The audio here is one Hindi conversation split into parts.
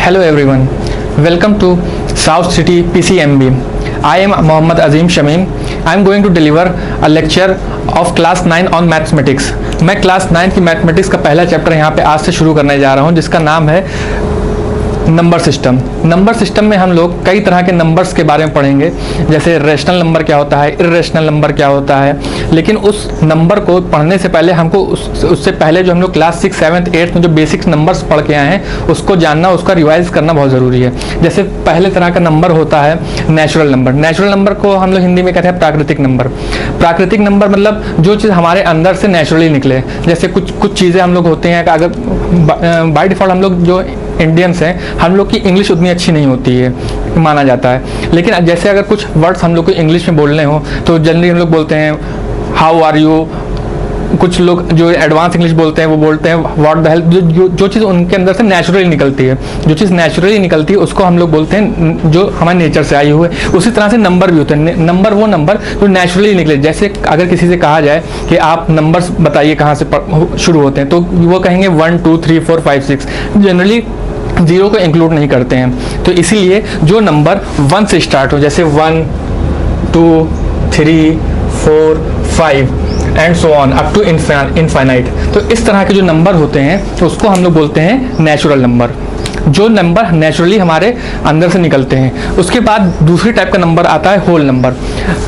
Hello everyone, welcome to South City PCMB. I am Mohammad Azim Shamim. I am going to deliver a lecture of class 9 on mathematics. मैं क्लास 9 की मैथमेटिक्स का पहला चैप्टर यहाँ पे आज से शुरू करने जा रहा हूँ, जिसका नाम है नंबर सिस्टम। नंबर सिस्टम में हम लोग कई तरह के नंबर्स के बारे में पढ़ेंगे, जैसे रेशनल नंबर क्या होता है, इर्रेशनल नंबर क्या होता है। लेकिन उस नंबर को पढ़ने से पहले हमको उससे पहले जो हम लोग क्लास 6, 7, 8 में जो बेसिक्स नंबर्स पढ़ के आए हैं उसको जानना, उसका रिवाइज करना बहुत ज़रूरी है। जैसे पहले तरह का नंबर होता है नेचुरल नंबर। नेचुरल नंबर को हम लोग हिंदी में कहते हैं प्राकृतिक नंबर। प्राकृतिक नंबर मतलब जो चीज़ हमारे अंदर से नेचुरली निकले। जैसे कुछ चीज़ें हम लोग होते हैं, अगर बाय डिफ़ॉल्ट हम लोग जो इंडियंस हैं, हम लोग की इंग्लिश उतनी अच्छी नहीं होती है माना जाता है। लेकिन जैसे अगर कुछ वर्ड्स हम लोग को इंग्लिश में बोलने हो तो जनरली हम लोग बोलते हैं हाउ आर यू। कुछ लोग जो एडवांस इंग्लिश बोलते हैं वो बोलते हैं व्हाट द हेल्प। जो चीज़ उनके अंदर से नेचुरली निकलती है, जो चीज़ नेचुरली निकलती है उसको हम लोग बोलते हैं जो हमारे नेचर से आई हुई है। उसी तरह से नंबर भी होते हैं। नंबर वो नंबर जो नेचुरली निकले। जैसे अगर किसी से कहा जाए कि आप नंबर्स बताइए कहाँ से शुरू होते हैं, तो वो कहेंगे 1 2 3 4 5 6। जनरली जीरो को इंक्लूड नहीं करते हैं। तो इसीलिए जो नंबर 1 से स्टार्ट हो, जैसे 1 2 3 4 5 and so on up to infinite, तो इस तरह के जो नंबर होते हैं तो उसको हम लोग बोलते हैं नेचुरल नंबर, जो नंबर नेचुरली हमारे अंदर से निकलते हैं। उसके बाद दूसरी टाइप का नंबर आता है होल नंबर।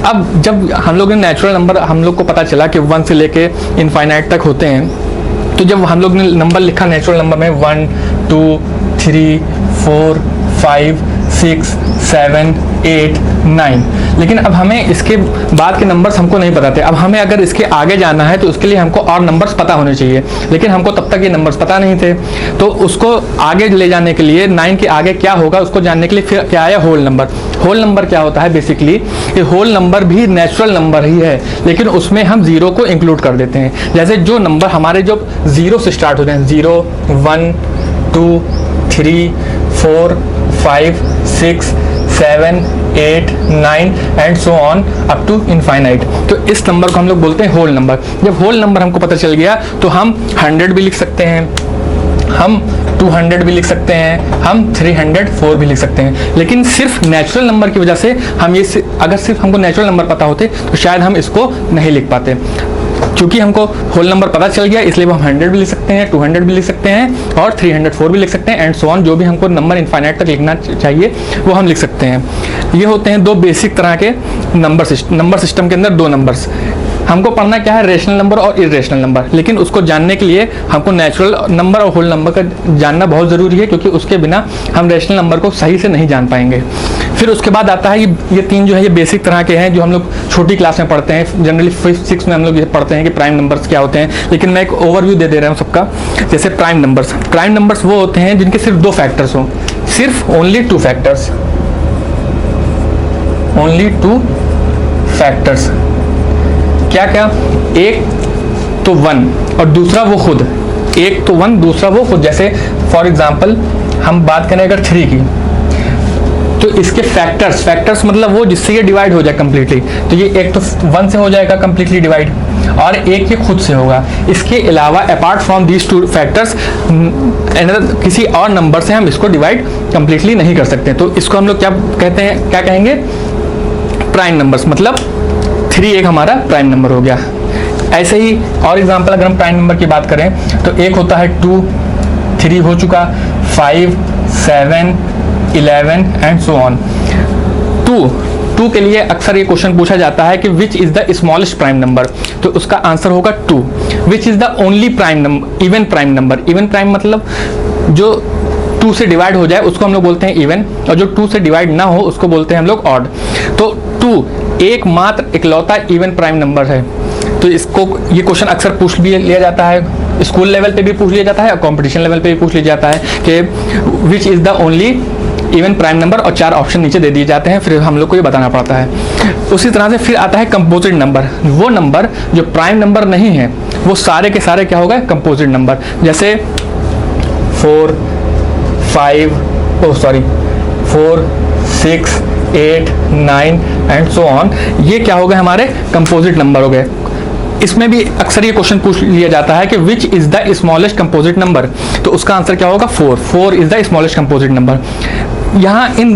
अब जब हम लोग ने नेचुरल नंबर हम लोग को पता चला कि 1 से लेके इनफाइनाइट तक होते हैं, तो जब हम लोग ने नंबर लिखा नेचुरल नंबर में 1 2 3 4 5 6 7 8 9, लेकिन अब हमें इसके बाद के नंबर्स हमको नहीं पता थे। अब हमें अगर इसके आगे जाना है तो उसके लिए हमको और नंबर्स पता होने चाहिए, लेकिन हमको तब तक ये नंबर्स पता नहीं थे। तो उसको आगे ले जाने के लिए 9 के आगे क्या होगा उसको जानने के लिए फिर क्या आया होल नंबर। होल नंबर क्या होता है बेसिकली, ये होल नंबर भी नेचुरल नंबर ही है, लेकिन उसमें हम जीरो को इंक्लूड कर देते हैं। जैसे जो नंबर हमारे जो जीरो से स्टार्ट होते हैं, 0 1 2 3 4 5 6 7 8 9 and so on up to infinite, तो इस नंबर को हम लोग बोलते हैं होल नंबर। जब होल नंबर हमको पता चल गया तो हम 100 भी लिख सकते हैं, हम 200 भी लिख सकते हैं, हम 304 भी लिख सकते हैं। लेकिन सिर्फ नेचुरल नंबर की वजह से हम ये, अगर सिर्फ हमको नेचुरल नंबर पता होते तो शायद हम इसको नहीं लिख पाते। क्योंकि हमको होल नंबर पता चल गया इसलिए हम 100 भी लिख सकते हैं, 200 भी लिख सकते हैं और 304 भी लिख सकते हैं एंड सो ऑन। जो भी हमको नंबर इनफाइनाइट तक लिखना चाहिए वो हम लिख सकते हैं। ये होते हैं दो बेसिक तरह के नंबर सिस्टम के अंदर दो नंबर्स। हमको पढ़ना क्या है, रेशनल नंबर और इरेशनल नंबर। लेकिन उसको जानने के लिए हमको नेचुरल नंबर और होल नंबर का जानना बहुत ज़रूरी है, क्योंकि उसके बिना हम रेशनल नंबर को सही से नहीं जान पाएंगे। फिर उसके बाद आता है ये तीन जो है ये बेसिक तरह के हैं जो हम लोग छोटी क्लास में पढ़ते हैं। जनरली 5th 6th में हम लोग ये पढ़ते हैं कि प्राइम नंबर्स क्या होते हैं, लेकिन मैं एक ओवरव्यू दे रहा हूँ सबका। जैसे प्राइम नंबर्स वो होते हैं जिनके सिर्फ 2 फैक्टर्स हों, सिर्फ ओनली 2 फैक्टर्स, ओनली 2 फैक्टर्स। क्या क्या, एक तो 1 और दूसरा वो खुद। एक तो 1 दूसरा वो खुद। जैसे फॉर एग्जांपल हम बात करें अगर 3 की, तो इसके फैक्टर्स मतलब वो जिससे ये डिवाइड हो जाए कम्प्लीटली। तो ये एक तो 1 से हो जाएगा कम्प्लीटली डिवाइड और एक ये खुद से होगा। इसके अलावा अपार्ट फ्रॉम दीज 2 फैक्टर्स किसी और नंबर से हम इसको डिवाइड कम्प्लीटली नहीं कर सकते। तो इसको हम लोग क्या कहते हैं, क्या कहेंगे, प्राइम नंबर्स। मतलब 3 एक हमारा प्राइम नंबर हो गया। ऐसे ही और एग्जांपल अगर हम प्राइम नंबर की बात करें तो एक होता है 2, 3 हो चुका, 5 7 11 एंड सो ऑन। 2 के लिए अक्सर ये क्वेश्चन पूछा जाता है कि which is the smallest prime number, तो उसका आंसर होगा 2। Which is the only prime number, even prime number. Even prime मतलब जो 2 से डिवाइड हो जाए उसको हम लोग बोलते हैं इवन, और जो 2 से डिवाइड ना हो उसको बोलते हैं हम लोग ऑड। तो 2 एकमात्र इकलौता इवन प्राइम नंबर है। तो इसको ये क्वेश्चन अक्सर पूछ भी लिया जाता है, स्कूल लेवल पे भी पूछ लिया जाता है और कंपटीशन लेवल पे भी पूछ लिया जाता है कि which is the only even prime number, और 4 ऑप्शन नीचे दे दिए जाते हैं, फिर हम लोग को ये बताना पड़ता है। उसी तरह से फिर आता है कंपोजिट नंबर। वो नंबर जो प्राइम नंबर नहीं है वो सारे के सारे क्या होगा, कंपोजिट नंबर। जैसे 4 6 8 9 एंड सो ऑन, ये क्या हो गए हमारे कंपोजिट नंबर हो गए। इसमें भी अक्सर ये क्वेश्चन पूछ लिया जाता है कि which is the smallest composite number, तो उसका आंसर क्या होगा 4। 4 is the smallest composite number. यहाँ इन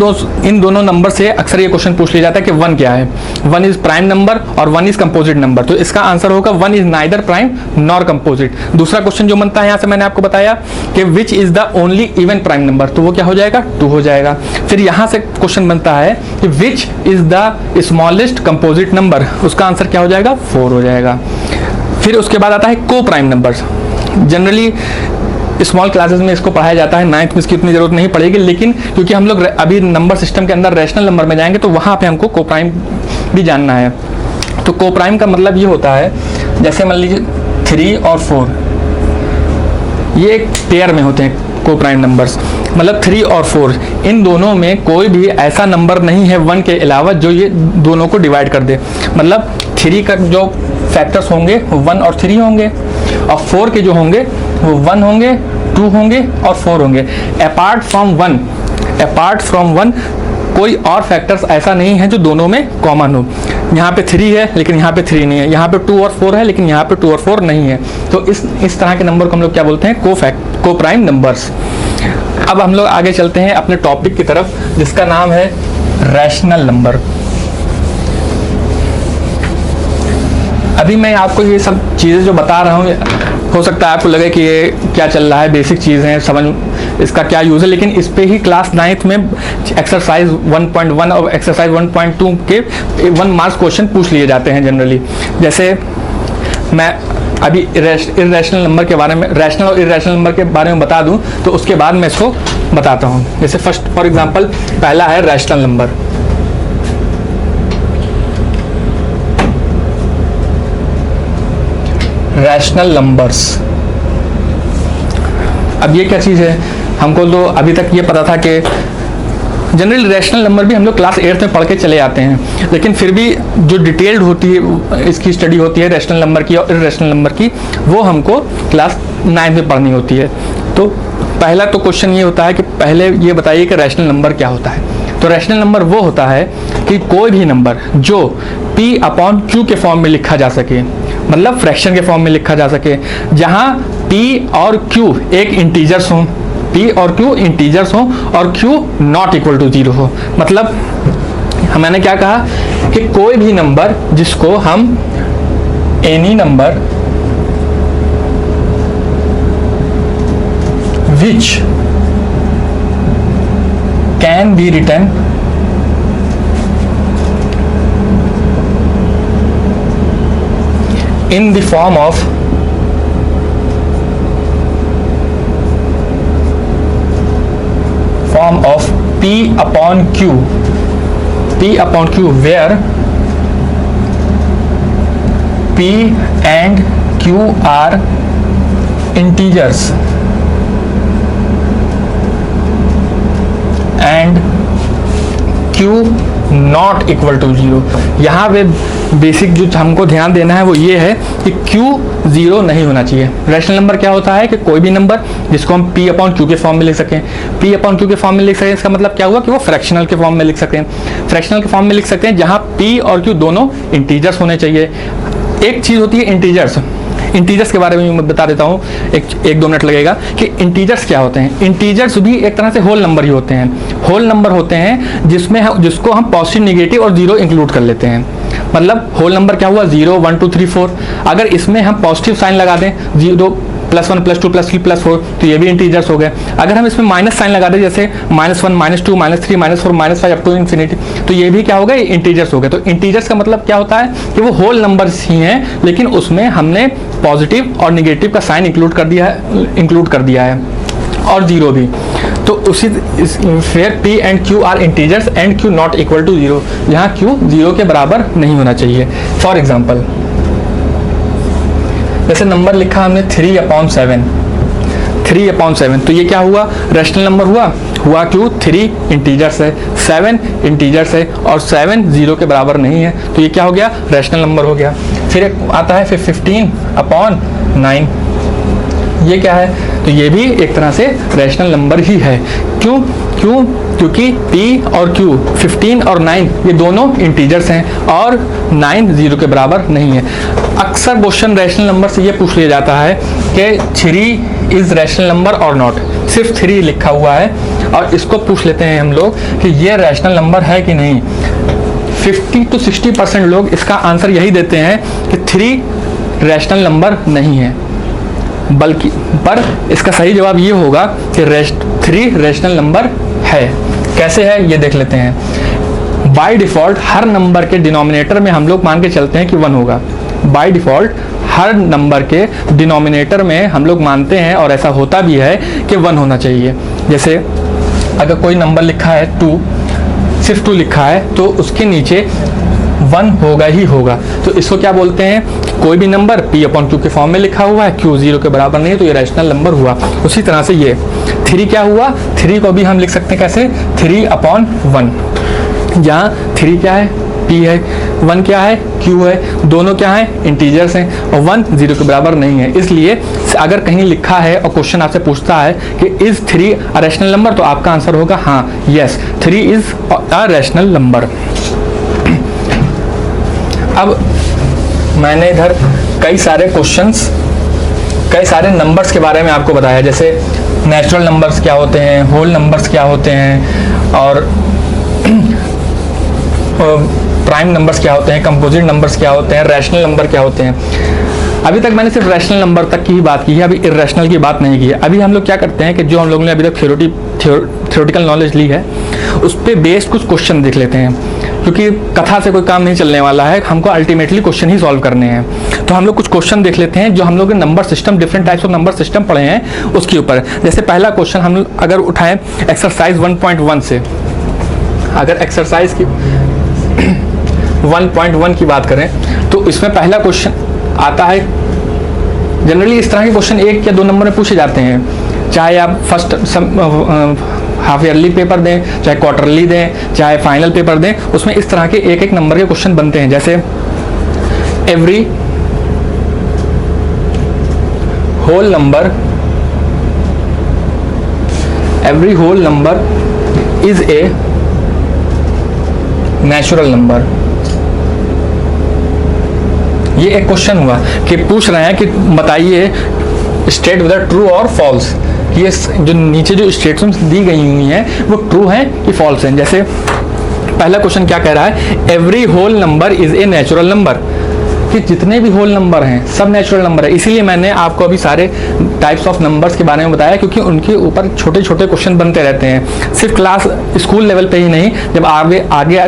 दोनों नंबर से अक्सर ये क्वेश्चन पूछ लिया जाता है कि 1 क्या है। 1 इज प्राइम नंबर और 1 इज कंपोजिट नंबर, तो इसका आंसर होगा 1 is neither prime nor composite. दूसरा क्वेश्चन जो बनता है यहाँ से मैंने आपको बताया कि which is the only even prime number, तो वो क्या हो जाएगा 2 हो जाएगा। फिर यहाँ से क्वेश्चन बनता है कि which is the smallest composite number, उसका आंसर क्या हो जाएगा 4 हो जाएगा। फिर उसके बाद आता है को prime numbers. Generally small classes में इसको पढ़ाया जाता है, 9th में इसकी उतनी जरूरत नहीं पड़ेगी, लेकिन क्योंकि हम लोग अभी नंबर सिस्टम के अंदर रैशनल नंबर में जाएंगे तो वहाँ पे हमको को प्राइम भी जानना है। तो को प्राइम का मतलब ये होता है, जैसे मान लीजिए 3 और 4 ये एक पेयर में होते हैं को प्राइम नंबर्स, मतलब 3 और 4 इन दोनों में कोई भी ऐसा नंबर नहीं है 1 के अलावा जो ये दोनों को डिवाइड कर दे। मतलब 3 का जो फैक्टर्स होंगे वो 1 और 3 होंगे, और 4 के जो होंगे वो 1 होंगे, 2 होंगे और 4 होंगे। अपार्ट फ्रॉम 1 कोई और फैक्टर्स ऐसा नहीं है जो दोनों में कॉमन हो। यहाँ पे 3 है लेकिन यहाँ पे 3 नहीं है, यहाँ पे 2 और 4 है लेकिन यहाँ पे 2 और 4 नहीं है। तो इस तरह के नंबर को हम लोग क्या बोलते हैं, को प्राइम नंबर्स। अब हम लोग आगे चलते हैं अपने टॉपिक की तरफ, जिसका नाम है रैशनल नंबर। अभी मैं आपको ये सब चीज़ें जो बता रहा हूँ, हो सकता है आपको लगे कि ये क्या चल रहा है, बेसिक चीज़ें हैं, समझ इसका क्या यूज़ है, लेकिन इस पे ही क्लास 9th में एक्सरसाइज 1.1 और एक्सरसाइज 1.2 के 1 मार्क्स क्वेश्चन पूछ लिए जाते हैं जनरली। जैसे मैं अभी इर्रेशनल नंबर के बारे में, रैशनल और इर्रेशनल नंबर के बारे में बता दूं तो उसके बाद मैं इसको बताता हूं। जैसे फर्स्ट फॉर एग्जांपल पहला है रैशनल नंबर। रैशनल नंबर्स, अब ये क्या चीज़ है, हमको तो अभी तक ये पता था कि जनरल रैशनल नंबर भी हम लोग क्लास 8th में पढ़ के चले आते हैं, लेकिन फिर भी जो डिटेल्ड होती है इसकी स्टडी होती है रैशनल नंबर की और इर्रेशनल नंबर की, वो हमको क्लास 9th में पढ़नी होती है। तो पहला तो क्वेश्चन ये होता है कि पहले ये बताइए कि रैशनल नंबर क्या होता है। तो रैशनल नंबर वो होता है कि कोई भी नंबर जो P/Q के फॉर्म में लिखा जा सके, मतलब फ्रैक्शन के फॉर्म में लिखा जा सके, जहां P और Q एक इंटीजर्स हों, P और Q इंटीजर्स हों और Q नॉट इक्वल टू 0 हो। मतलब मैंने क्या कहा कि कोई भी नंबर जिसको हम any number which can be written in the form of P/Q, where P and Q are integers and Q not equal to 0। यहाँ पे बेसिक जो हमको ध्यान देना है वो ये है कि Q 0 नहीं होना चाहिए। रैशनल नंबर क्या होता है कि कोई भी नंबर जिसको हम P/Q के फॉर्म में लिख सकें, P/Q के फॉर्म में लिख सकें, इसका मतलब क्या हुआ कि वो फ्रैक्शनल के फॉर्म में लिख सकते हैं। फ्रैक्शनल के फॉर्म में लिख सकते हैं जहाँ P और Q दोनों इंटीजर्स होने चाहिए। एक चीज़ होती है इंटीजर्स, इंटीजर्स के बारे में मैं बता देता हूँ, एक 2 मिनट लगेगा कि इंटीजर्स क्या होते हैं। इंटीजर्स भी एक तरह से होल नंबर ही होते हैं। होल नंबर होते हैं जिसको हम पॉजिटिव, नेगेटिव और 0 इंक्लूड कर लेते हैं। मतलब होल नंबर क्या हुआ 0 1 2 3 4, अगर इसमें हम पॉजिटिव साइन लगा दें 0 +1 +2 +3 +4 तो ये भी इंटीजर्स हो गए। अगर हम इसमें माइनस साइन लगा दें जैसे -1 -2 -3 -4 -5 अप टू इन्फिनिटी, तो ये भी क्या हो गए इंटीजर्स हो गए। तो इंटीजर्स का मतलब क्या होता है कि वो होल नंबर्स ही हैं, लेकिन उसमें हमने पॉजिटिव और निगेटिव का साइन इंक्लूड कर दिया है और 0 भी। तो उसी फिर P and Q are integers and Q not equal to 0, जहाँ Q 0 के बराबर नहीं होना चाहिए। फॉर एग्जाम्पल जैसे नंबर लिखा हमने 3/7, 3/7, तो ये क्या हुआ रैशनल नंबर हुआ क्यों 3 इंटीजर्स है, 7 इंटीजर्स है और 7 0 के बराबर नहीं है, तो ये क्या हो गया रैशनल नंबर हो गया। फिर एक आता है फिर 15/9, ये क्या है, तो ये भी एक तरह से रैशनल नंबर ही है। क्यों क्योंकि p और q 15 और 9 ये दोनों इंटीजर्स हैं और 9 0 के बराबर नहीं है। अक्सर क्वेश्चन रैशनल नंबर से ये पूछ लिया जाता है कि 3 इज रैशनल नंबर और नॉट, सिर्फ 3 लिखा हुआ है और इसको पूछ लेते हैं हम लोग कि ये रैशनल नंबर है कि नहीं। 50 to 60% लोग इसका आंसर यही देते हैं कि 3 रैशनल नंबर नहीं है, बल्कि पर इसका सही जवाब ये होगा कि 3 रैशनल नंबर है। कैसे है ये देख लेते हैं। बाय डिफ़ॉल्ट हर नंबर के डिनोमिनेटर में हम लोग मान के चलते हैं कि 1 होगा। बाय डिफ़ॉल्ट हर नंबर के डिनोमिनेटर में हम लोग मानते हैं और ऐसा होता भी है कि 1 होना चाहिए। जैसे अगर कोई नंबर लिखा है 2, सिर्फ 2 लिखा है तो उसके नीचे 1 होगा ही होगा। तो इसको क्या बोलते हैं, कोई भी नंबर p/q के फॉर्म में लिखा हुआ है, q 0 के बराबर नहीं है तो ये रैशनल नंबर हुआ। उसी तरह से ये 3 क्या हुआ, 3 को भी हम लिख सकते हैं कैसे, 3/1। जहाँ 3 क्या है, p है, 1 क्या है, q है, दोनों क्या है, इंटीजर्स हैं और 1 0 के बराबर नहीं है। इसलिए अगर कहीं लिखा है और क्वेश्चन आपसे पूछता है कि इज 3 अ रैशनल नंबर, तो आपका आंसर होगा हाँ, yes 3 is a rational number. अब मैंने इधर कई सारे क्वेश्चंस, कई सारे नंबर्स के बारे में आपको बताया, जैसे नेचुरल नंबर्स क्या होते हैं, होल नंबर्स क्या होते हैं और प्राइम नंबर्स क्या होते हैं, कंपोजिट नंबर्स क्या होते हैं, रैशनल नंबर क्या होते हैं। अभी तक मैंने सिर्फ रैशनल नंबर तक की ही बात की है, अभी इर्रेशनल की बात नहीं की है। अभी हम लोग क्या करते हैं कि जो हम लोगों ने अभी तक थ्योरेटिकल नॉलेज ली है उस पर बेस्ड कुछ क्वेश्चन देख लेते हैं, क्योंकि कथा से कोई काम नहीं चलने वाला है, हमको अल्टीमेटली क्वेश्चन ही सॉल्व करने हैं। तो हम लोग कुछ क्वेश्चन देख लेते हैं जो हम लोग number system, different types of number system पढ़े हैं उसके ऊपर। जैसे पहला क्वेश्चन हम अगर उठाएं एक्सरसाइज 1.1 से, अगर एक्सरसाइज की 1.1 की बात करें तो इसमें पहला क्वेश्चन आता है, जनरली इस तरह के क्वेश्चन 1 या 2 नंबर में पूछे जाते हैं, चाहे आप फर्स्ट हाफ ईयरली पेपर दें, चाहे क्वार्टरली दें, चाहे फाइनल पेपर दें, उसमें इस तरह के 1-1 नंबर के क्वेश्चन बनते हैं। जैसे every whole number is a natural number. ये एक क्वेश्चन हुआ कि पूछ रहे हैं कि बताइए स्टेट वेदर ट्रू और फॉल्स, कि ये जो नीचे जो स्टेटमेंट्स दी गई हुई हैं वो ट्रू हैं कि फॉल्स हैं। जैसे पहला क्वेश्चन क्या कह रहा है, every whole number is a natural number, कि जितने भी होल नंबर हैं सब नेचुरल नंबर है। इसीलिए मैंने आपको अभी सारे टाइप्स ऑफ नंबर्स के बारे में बताया, क्योंकि उनके ऊपर छोटे छोटे क्वेश्चन बनते रहते हैं, सिर्फ क्लास स्कूल लेवल पे ही नहीं, जब आगे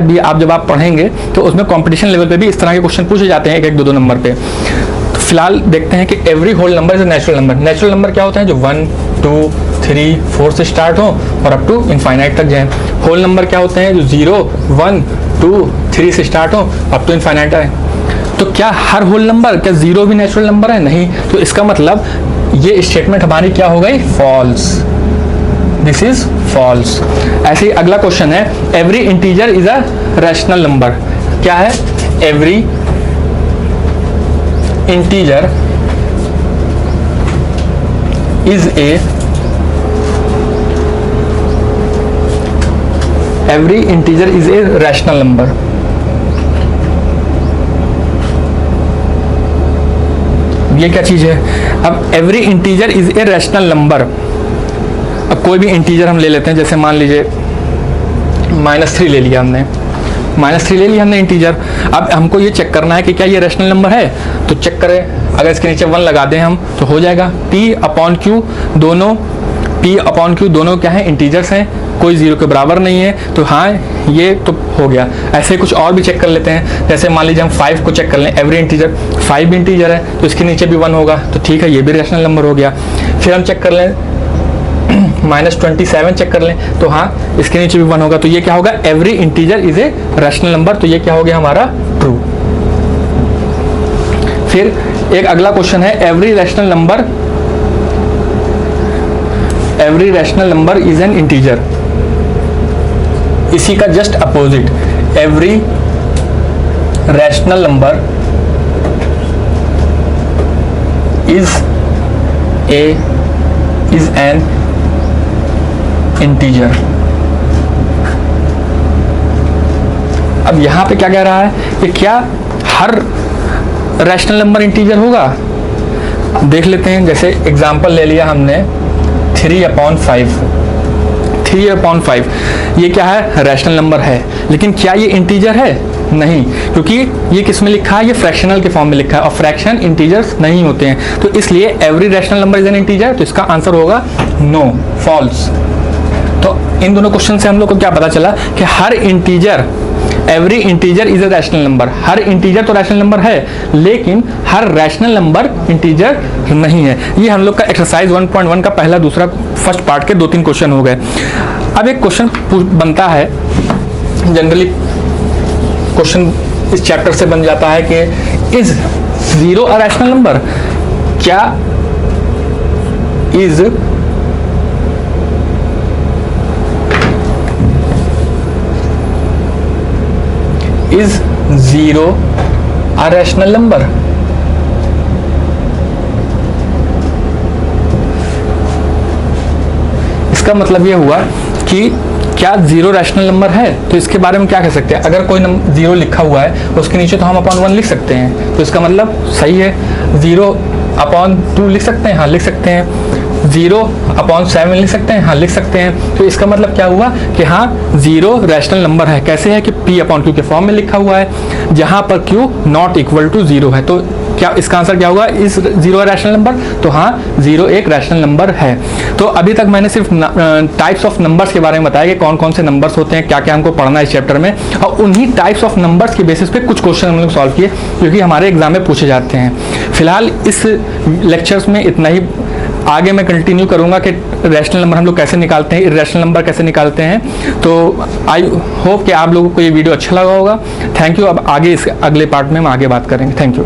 भी जब आप पढ़ेंगे तो उसमें कंपटीशन लेवल पे भी इस तरह के क्वेश्चन पूछे जाते हैं 1-1, 2-2 नंबर पे। तो फिलहाल देखते हैं कि every whole number is natural number. Natural number क्या होते हैं, जो 1, 2, 3, 4 से स्टार्ट हो और अप टू इनफाइनाइट तक जाए। होल नंबर क्या होते हैं, जो 0, 1, 2, 3 से स्टार्ट हो अप टू इनफाइनाइट है। तो क्या हर होल नंबर, क्या 0 भी नेचुरल नंबर है, नहीं। तो इसका मतलब ये स्टेटमेंट हमारी क्या हो गई, फॉल्स, दिस इज फॉल्स। ऐसे ही अगला क्वेश्चन है, every integer is a rational number. क्या है, every integer is a rational number. ये क्या चीज है, अब every integer is a rational number. अब कोई भी इंटीजर हम ले लेते हैं, जैसे मान लीजिए -3 ले लिया हमने, -3 ले लिया हमने इंटीजर। अब हमको ये चेक करना है कि क्या ये रैशनल नंबर है, तो चेक करें, अगर इसके नीचे 1 लगा दें हम तो हो जाएगा। p/q दोनों क्या है, इंटीजर्स हैं, कोई 0 के बराबर नहीं है, तो हाँ ये तो हो गया। ऐसे कुछ और भी चेक कर लेते हैं, जैसे मान लीजिए हम 5 को चेक कर लें, एवरी इंटीजर 5 भी इंटीजर है तो इसके नीचे भी 1 होगा, तो ठीक है ये भी रैशनल नंबर हो गया। फिर हम चेक कर लें -27 चेक कर लें, तो हाँ इसके नीचे भी 1 होगा, तो ये क्या होगा, every integer is a rational number, तो ये क्या हो गया हमारा, ट्रू। फिर एक अगला क्वेश्चन है, every rational number is an integer. इसी का just opposite, every rational number is an integer. अब यहाँ पे क्या कह रहा है कि क्या हर रैशनल नंबर इंटीजर होगा? देख लेते हैं। जैसे एग्जांपल ले लिया हमने 3/5। 3/5 ये क्या है? रैशनल नंबर है, लेकिन क्या ये इंटीजर है? नहीं, क्योंकि ये किस में लिखा है? ये फ्रैक्शनल के फॉर्म में लिखा है और फ्रैक्शन इंटीजर्स नहीं होते हैं, तो इसलिए every rational number is an integer. तो इसका आंसर होगा नो, फॉल्स। तो इन दोनों क्वेश्चन से हम लोग को क्या पता चला कि हर integer, every integer is a rational number. हर इंटीजर तो रैशनल नंबर है, लेकिन हर रैशनल नंबर इंटीजर नहीं है। ये हम लोग का एक्सरसाइज 1.1 का पहला, दूसरा, फर्स्ट पार्ट के 2-3 क्वेश्चन हो गए। अब एक क्वेश्चन बनता है, जनरली क्वेश्चन इस चैप्टर से बन जाता है कि इज 0 अ रैशनल नंबर? क्या is is 0 a rational number? इसका मतलब यह हुआ कि क्या 0 रैशनल नंबर है? तो इसके बारे में क्या कह सकते हैं? अगर कोई 0 लिखा हुआ है उसके नीचे तो हम अपॉन 1 लिख सकते हैं, तो इसका मतलब सही है। 0/2 लिख सकते हैं? हाँ लिख सकते हैं। 0/7 लिख सकते हैं? हाँ लिख सकते हैं। तो इसका मतलब क्या हुआ कि हाँ 0 रैशनल नंबर है। कैसे है? कि P/Q के फॉर्म में लिखा हुआ है, जहां पर Q नॉट इक्वल टू 0 है। तो क्या इसका आंसर क्या होगा? इस 0 रैशनल नंबर? तो हाँ 0 एक रैशनल नंबर है। तो अभी तक मैंने सिर्फ टाइप्स ऑफ नंबर्स के बारे में बताया कि कौन कौन से नंबर्स होते हैं, क्या क्या हमको पढ़ना है इस चैप्टर में, और उन्हीं टाइप्स ऑफ नंबर्स के बेसिस पे कुछ क्वेश्चन हम लोग सॉल्व किए जो कि हमारे एग्जाम में पूछे जाते हैं। फिलहाल इस लेक्चर्स में इतना ही। आगे मैं कंटिन्यू करूंगा कि रैशनल नंबर हम लोग कैसे निकालते हैं, इर्रेशनल नंबर कैसे निकालते हैं। तो आई होप कि आप लोगों को ये वीडियो अच्छा लगा होगा। Thank you. अब आगे इस अगले पार्ट में हम आगे बात करेंगे। Thank you.